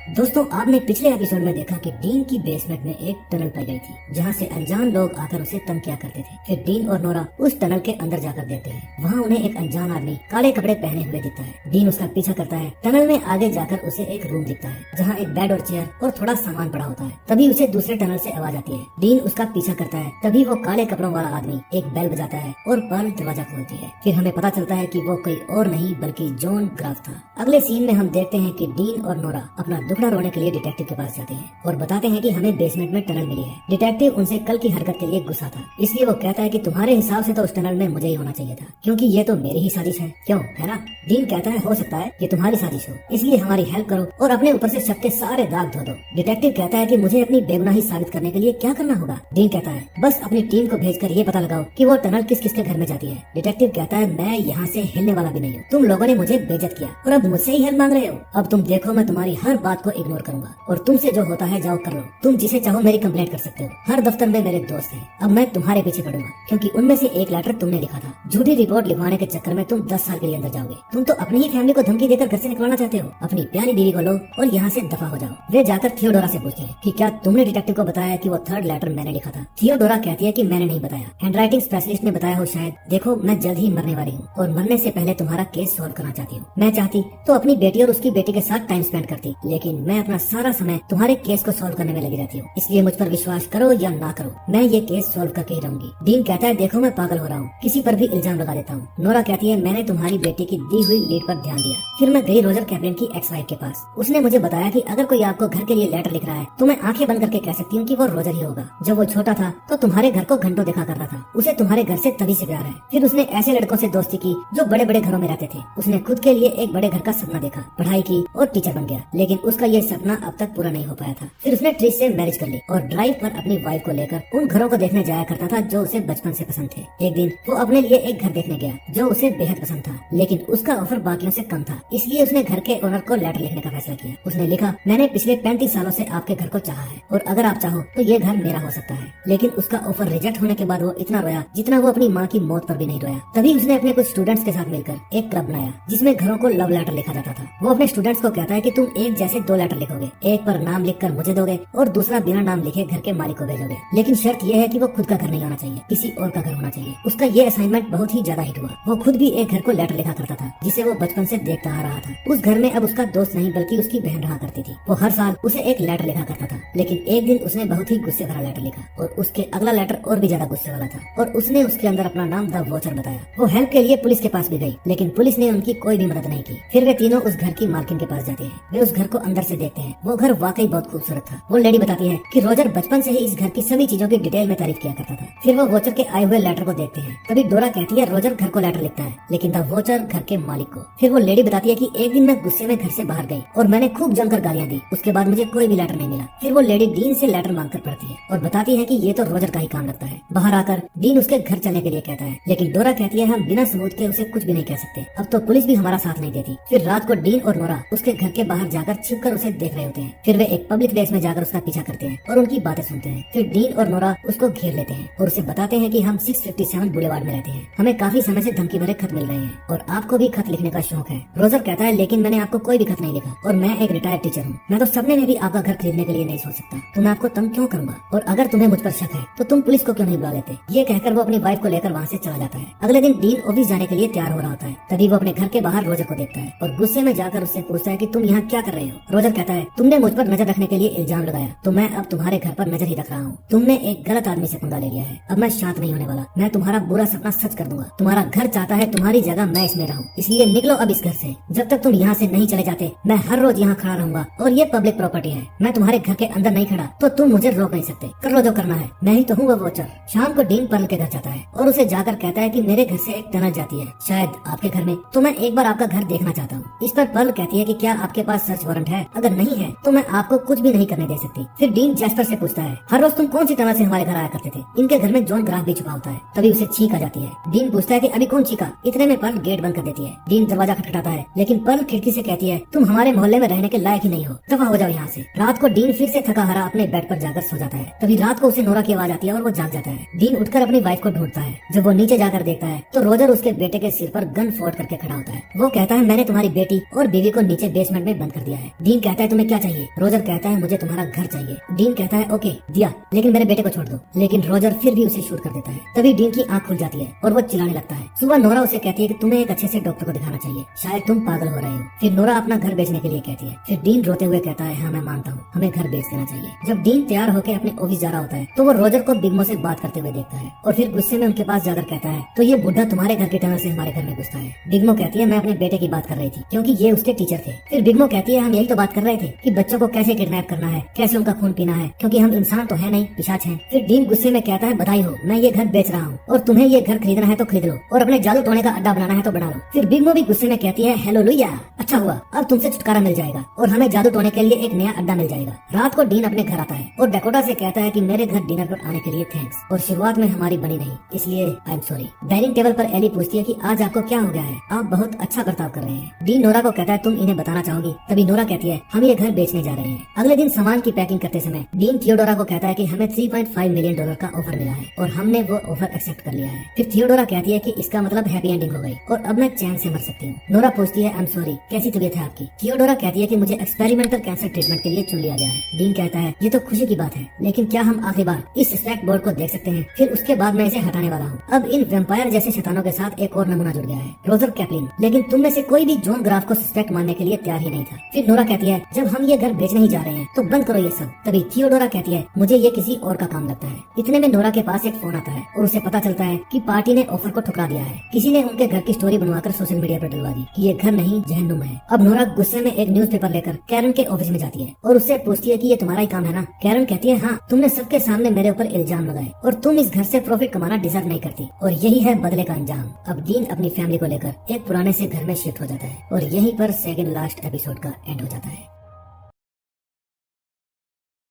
दोस्तों, आपने पिछले एपिसोड में देखा कि डीन की बेसमेंट में एक टनल पाई गई थी जहां से अनजान लोग आकर उसे तंग किया करते थे। फिर डीन और नोरा उस टनल के अंदर जाकर देखते हैं। वहां उन्हें एक अनजान आदमी काले कपड़े पहने हुए दिखता है। डीन उसका पीछा करता है। टनल में आगे जाकर उसे एक रूम दिखता है जहाँ एक बेड और चेयर और थोड़ा सामान पड़ा होता है। तभी उसे दूसरे टनल से आवाज आती है। डीन उसका पीछा करता है। तभी वो काले कपड़ों वाला आदमी एक बेल बजाता है और पर्ल दरवाजा खोलती है। फिर हमें पता चलता है कि वो कोई और नहीं बल्कि जॉन ग्राफ था। अगले सीन में हम देखते हैं कि डीन और नोरा अपना दुखड़ा रोने के लिए डिटेक्टिव के पास जाते हैं और बताते हैं कि हमें बेसमेंट में टनल मिली है। डिटेक्टिव उनसे कल की हरकत के लिए गुस्सा था, इसलिए वो कहता है कि तुम्हारे हिसाब से तो उस टनल में मुझे ही होना चाहिए था, क्योंकि ये तो मेरी ही साजिश है, क्यों है ना? डीन कहता है हो सकता है ये तुम्हारी साजिश हो, इसलिए हमारी हेल्प करो और अपने ऊपर से शक के सारे दाग धो दो। डिटेक्टिव कहता है कि मुझे अपनी बेगुनाही साबित करने के लिए क्या करना होगा? डीन कहता है बस अपनी टीम को भेजकर ये पता लगाओ कि वो टनल किस किसके घर में जाती है। डिटेक्टिव कहता है मैं यहाँ से हिलने वाला भी नहीं हूँ। तुम लोगों ने मुझे बेइज्जत किया और अब मुझसे ही हेल्प मांग रहे हो। अब तुम देखो मैं तुम्हारी हर बात को इग्नोर करूंगा और तुमसे जो होता है जाओ कर लो। तुम जिसे चाहो मेरी कंप्लेंट कर सकते हो। हर दफ्तर में मेरे दोस्त हैं। अब मैं तुम्हारे पीछे पड़ूंगा क्योंकि उनमें से एक लेटर तुमने लिखा था। झूठी रिपोर्ट लिखवाने के चक्कर में तुम 10 साल के लिए अंदर जाओगे। तुम तो अपनी ही फैमिली को धमकी देकर घर से निकलवाना चाहते हो। अपनी प्यारी बीवी को लो और यहाँ से दफा हो जाओ। वे जाकर थियोडोरा से पूछते हैं कि क्या तुमने डिटेक्टिव को बताया कि वो थर्ड लेटर मैंने लिखा था? थियोडोरा कहती है कि मैंने नहीं बताया, हैंडराइटिंग स्पेशलिस्ट ने बताया हो शायद। देखो मैं जल्द ही मरने वाली हूँ और मरने से पहले तुम्हारा केस सॉल्व करना चाहती हूँ। मैं चाहती तो अपनी बेटी और उसकी बेटी के साथ टाइम स्पेंड करती, लेकिन मैं अपना सारा समय तुम्हारे केस को सॉल्व करने में लगी रहती हूँ। इसलिए मुझ पर विश्वास करो या ना करो, मैं ये केस सॉल्व करके ही रहूंगी। डीन कहता है देखो मैं पागल हो रहा हूँ, किसी पर भी इल्जाम लगा देता हूँ। नोरा कहती है मैंने तुम्हारी बेटी की दी हुई लीड पर ध्यान दिया। फिर मैं गई रोजर कैप्टन की एक्स वाइफ के पास। उसने मुझे बताया कि अगर कोई आपको घर के लिए लेटर लिख रहा है तो मैं आंखें बंद करके कह सकती हूँ कि वो रोजर ही होगा। जब वो छोटा था तो तुम्हारे घर को घंटों देखा करता था। उसे तुम्हारे घर से तभी से प्यार है। फिर उसने ऐसे लड़कों से दोस्ती की जो बड़े बड़े घरों में रहते थे। उसने खुद के लिए एक बड़े घर का सपना देखा, पढ़ाई की और टीचर बन गया, लेकिन उसका ये सपना अब तक पूरा नहीं हो पाया था। फिर उसने ट्रिश से मैरिज कर ली और ड्राइव पर अपनी वाइफ को लेकर उन घरों को देखने जाया करता था जो उसे बचपन से पसंद थे। एक दिन वो अपने लिए एक घर देखने गया जो उसे बेहद पसंद था, लेकिन उसका ऑफर बाकियों से कम था, इसलिए उसने घर के ओनर को लेटर लिखने का फैसला किया। उसने लिखा मैंने पिछले 35 सालों से आपके घर को चाहा है और अगर आप चाहो तो ये घर मेरा हो सकता है। लेकिन उसका ऑफर रिजेक्ट होने के बाद वो इतना रोया जितना वो अपनी माँ की मौत पर भी नहीं रोया। तभी उसने अपने कुछ स्टूडेंट्स के साथ मिलकर एक क्लब बनाया जिसमें घरों को लव लेटर लिखा जाता था। वो अपने स्टूडेंट्स को कहता है कि तुम एक जैसे 2 लेटर लिखोगे, एक पर नाम लिखकर मुझे दोगे और दूसरा बिना नाम लिखे घर के मालिक को भेजोगे, लेकिन शर्त यह है कि वो खुद का घर नहीं होना चाहिए, किसी और का घर होना चाहिए। उसका ये असाइनमेंट बहुत ही ज्यादा हिट हुआ। वो खुद भी एक घर को लेटर लिखा करता था जिसे वो बचपन से देखता आ रहा था। उस घर में अब उसका दोस्त नहीं बल्कि उसकी बहन रहा करती थी। वो हर साल उसे एक लेटर लिखा करता था, लेकिन एक दिन उसने बहुत ही गुस्से भरा लेटर लिखा और उसके अगला लेटर और भी ज्यादा गुस्से वाला था और उसने उसके अंदर अपना नाम द वॉचर बताया। वो हेल्प के लिए पुलिस के पास भी गई, लेकिन पुलिस ने उनकी कोई भी मदद नहीं की। फिर वे तीनों उस घर की मालकिन के पास जाते हैं। वे उस घर को अंदर से देखते हैं। वो घर वाकई बहुत खूबसूरत था। वो लेडी बताती है कि रोजर बचपन से ही इस घर की सभी चीजों की डिटेल में तारीफ किया करता था। फिर वो वॉचर के आए हुए लेटर को देखते हैं। तभी डोरा कहती है रोजर घर को लेटर लिखता है, लेकिन द वॉचर घर के मालिक को। फिर वो लेडी बताती है कि एक दिन मैं गुस्से में घर से बाहर गई और मैंने खूब जमकर गालियां दी। उसके बाद मुझे कोई भी लेटर नहीं मिला। फिर वो लेडी डीन से लेटर मांगकर पढ़ती है और बताती है कि ये तो रोजर का ही काम लगता है। बाहर आकर डीन उसके घर चलने के लिए कहता है, लेकिन डोरा कहती है हम बिना सबूत के उसे कुछ भी नहीं कह सकते, अब तो पुलिस भी हमारा साथ नहीं देती। फिर रात को डीन और नोरा उसके घर के बाहर जाकर छिपकर उसे देख रहे होते हैं। फिर वे एक पब्लिक प्लेस में जाकर उसका पीछा करते हैं और उनकी बातें सुनते हैं। फिर डीन और नोरा उसको घेर लेते हैं और उसे बताते हैं कि हम 657 बुलेवार्ड में रहते हैं, हमें काफी समय से धमकी भरे खत मिल रहे हैं और आपको भी खत लिखने का शौक है। रोजर कहता है लेकिन मैंने आपको कोई भी खत नहीं लिखा और मैं एक रिटायर्ड टीचर हूँ, मैं तो सपने में भी आपका घर खरीदने के लिए नहीं सोच सकता, तो मैं आपको तंग क्यों करूंगा? और अगर तुम्हें मुझ पर शक है तो तुम पुलिस को क्यों नहीं बुला लेते? ये कहकर वो अपनी वाइफ को लेकर वहाँ से चला जाता है। अगले दिन डीन ऑफिस जाने के लिए तैयार हो रहा होता है। तभी वो अपने घर के बाहर रोजर को देखता है और गुस्से में जाकर उससे पूछता है कि तुम यहाँ क्या कर रहे हो? रोजर कहता है तुमने मुझ पर नजर रखने के लिए इल्जाम लगाया तो मैं अब तुम्हारे घर पर नजर ही रख रहा हूँ। तुमने एक गलत आदमी से पंगा ले लिया है। अब मैं शांत नहीं होने वाला, मैं तुम्हारा बुरा सपना सच कर दूंगा। तुम्हारा घर चाहता है तुम्हारी जगह मैं इसमें रहूं, इसलिए निकलो अब इस घर से। जब तक तुम यहाँ से नहीं चले जाते मैं हर रोज यहाँ खड़ा रहूंगा और ये पब्लिक प्रॉपर्टी है। मैं तुम्हारे घर के अंदर नहीं खड़ा तो तुम मुझे रोक नहीं सकते। कर लो जो करना है, मैं ही तो हूँ वो वॉचर। शाम को डीन पर्ल के घर जाता है और उसे जाकर कहता है कि मेरे घर से एक टनल जाती है, शायद आपके घर में, तो मैं एक बार आपका घर देखना चाहता हूँ। इस पर पर्ल कहती है कि क्या आपके पास सर्च वारंट है? अगर नहीं है तो मैं आपको कुछ भी नहीं करने दे सकती। फिर डीन जैस्पर से पूछता है हर रोज तुम कौन सी टनल से हमारे घर आया करते थे? इनके घर में जॉन ग्राफ भी छुपा होता है। तभी उसे छींक आ जाती है। डीन पूछता है कि अभी कौन छींका? इतने में पर्ल गेट बंद कर देती है। डीन दरवाजा खटखटाता है, लेकिन पर्ल खिड़की से कहती है तुम हमारे मोहल्ले में रहने के लायक ही नहीं हो, दफा हो जाओ यहाँ से। रात को डीन फिर से थका हारा अपने बेड पर जाकर सो जाता है। तभी रात को उसे नोरा की आवाज आती है और वो जाग जाता है। डीन उठकर अपनी वाइफ को ढूंढता है। जब वो नीचे जाकर देखता है तो रोजर उसके बेटे के सिर पर गन फोड़ करके खड़ा होता है। वो कहता है मैंने तुम्हारी बेटी और बीवी को नीचे बेसमेंट में बंद कर दिया है। डीन डीन कहता है तुम्हें क्या चाहिए? रोजर कहता है मुझे तुम्हारा घर चाहिए। डीन कहता है ओके दिया, लेकिन मेरे बेटे को छोड़ दो। लेकिन रोजर फिर भी उसे शूट कर देता है। तभी डीन की आंख खुल जाती है और वो चिल्लाने लगता है। सुबह नोरा उसे कहती है कि तुम्हें एक अच्छे से डॉक्टर को दिखाना चाहिए, शायद तुम पागल हो रहे हो। फिर नोरा अपना घर बेचने के लिए कहती है। फिर डीन रोते हुए कहता है हाँ मैं मानता हूँ, हमें घर बेच देना चाहिए। जब डीन तैयार होकर अपने ऑफिस जा रहा होता है तो वो रोजर को बिगमो से बात करते हुए देखता है और फिर गुस्से में उनके पास जाकर कहता है तो ये बुढ़ा तुम्हारे घर के टनल से हमारे घर में घुसता है। बिगमो कहती है मैं अपने बेटे की बात कर रही थी क्योंकि ये उसके टीचर थे। फिर बिगमो कहती है हम यही तो बात कर रहे थे कि बच्चों को कैसे किडनैप करना है, कैसे उनका खून पीना है, क्योंकि हम इंसान तो है नहीं, पिशाच हैं। फिर डीन गुस्से में कहता है बधाई हो, मैं ये घर बेच रहा हूँ और तुम्हें ये घर खरीदना है तो खरीद लो और अपने जादू टोने का अड्डा बनाना है तो बना लो। फिर बिगमो भी गुस्से में कहती है हेलो लुइया, अच्छा हुआ अब तुमसे छुटकारा मिल जाएगा और हमें जादू टोने के लिए एक नया अड्डा मिल जाएगा। रात को डीन अपने घर आता है और डकोटा से कहता है कि मेरे घर डिनर पर आने के लिए थैंक्स, और शुरुआत में हमारी बनी नहीं इसलिए I am sorry. Dining table पर एली पूछती है कि आज आपको क्या हो गया है, आप बहुत अच्छा बर्ताव कर रहे हैं। डीन नोरा को कहता है तुम इन्हें बताना चाहोगी? तभी नोरा कहती है हम ये घर बेचने जा रहे हैं। अगले दिन सामान की पैकिंग करते समय डीन थियोडोरा को कहता है कि हमें $3.5 मिलियन का ऑफर मिला है और हमने वो ऑफर एक्सेप्ट कर लिया है। फिर थियोडोरा कहती है कि इसका मतलब हैप्पी एंडिंग हो गई और अब मैं चैन से मर सकती हूँ। नोरा पूछती है आई एम सॉरी, कैसी तबीयत है आपकी? थियोडोरा कहती है कि मुझे एक्सपेरिमेंटल कैंसर ट्रीटमेंट के लिए चुन लिया गया है। डीन कहता है ये तो खुशी की बात है, लेकिन क्या हम आखिरी बार इस सस्पेक्ट बोर्ड को देख सकते हैं? फिर उसके बाद मैं इसे हटाने वाला हूँ। अब इन वेम्पायर जैसे शैतानों के साथ एक और नमूना जुड़ गया है, रोजर कैपलिन। लेकिन तुम में से कोई भी जॉन ग्राफ को सस्पेक्ट मानने के लिए तैयार ही नहीं था। फिर नोरा कहती है जब हम ये घर बेचने ही जा रहे हैं तो बंद करो ये सब। तभी थियोडोरा कहती है मुझे ये किसी और का काम लगता है। इतने में नोरा के पास एक फोन आता है और उसे पता चलता है कि पार्टी ने ऑफर को ठुकरा दिया है। किसी ने उनके घर की स्टोरी बनवाकर सोशल मीडिया पर डलवा दी कि ये घर नहीं जहन्नुम है। अब नोरा गुस्से में एक न्यूज़पेपर लेकर कैरन के ऑफिस में जाती है और उससे पूछती है कि ये तुम्हारा ही काम है ना? कैरन कहती है हाँ, तुमने सबके सामने मेरे ऊपर इल्जाम लगाए और तुम इस घर से प्रॉफिट कमाना डिजर्व नहीं करती और यही है बदले का अंजाम। अब डीन अपनी फैमिली को लेकर एक पुराने से घर में शिफ्ट हो जाता है और यहीं पर सेकंड लास्ट एपिसोड का एंड हो जाता है।